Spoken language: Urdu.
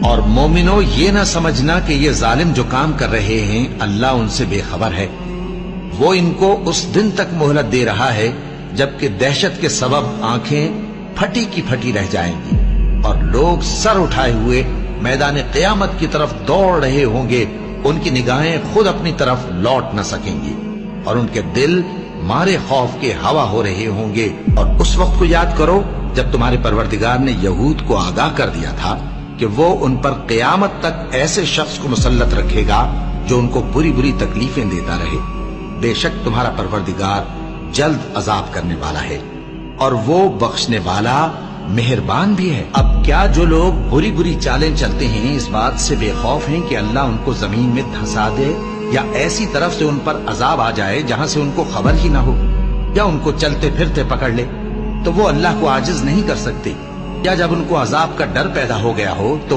اور مومنو یہ نہ سمجھنا کہ یہ ظالم جو کام کر رہے ہیں اللہ ان سے بے خبر ہے. وہ ان کو اس دن تک مہلت دے رہا ہے جبکہ دہشت کے سبب آنکھیں پھٹی کی پھٹی رہ جائیں گی اور لوگ سر اٹھائے ہوئے میدان قیامت کی طرف دوڑ رہے ہوں گے. ان کی نگاہیں خود اپنی طرف لوٹ نہ سکیں گی اور ان کے دل مارے خوف کے ہوا ہو رہے ہوں گے. اور اس وقت کو یاد کرو جب تمہارے پروردگار نے یہود کو آگاہ کر دیا تھا کہ وہ ان پر قیامت تک ایسے شخص کو مسلط رکھے گا جو ان کو بری بری تکلیفیں دیتا رہے. بے شک تمہارا پروردگار جلد عذاب کرنے والا ہے اور وہ بخشنے والا مہربان بھی ہے. اب کیا جو لوگ بری بری چالیں چلتے ہیں اس بات سے بے خوف ہیں کہ اللہ ان کو زمین میں دھسا دے یا ایسی طرف سے ان پر عذاب آ جائے جہاں سے ان کو خبر ہی نہ ہو یا ان کو چلتے پھرتے پکڑ لے تو وہ اللہ کو عاجز نہیں کر سکتے؟ یا جب ان کو عذاب کا ڈر پیدا ہو گیا ہو تو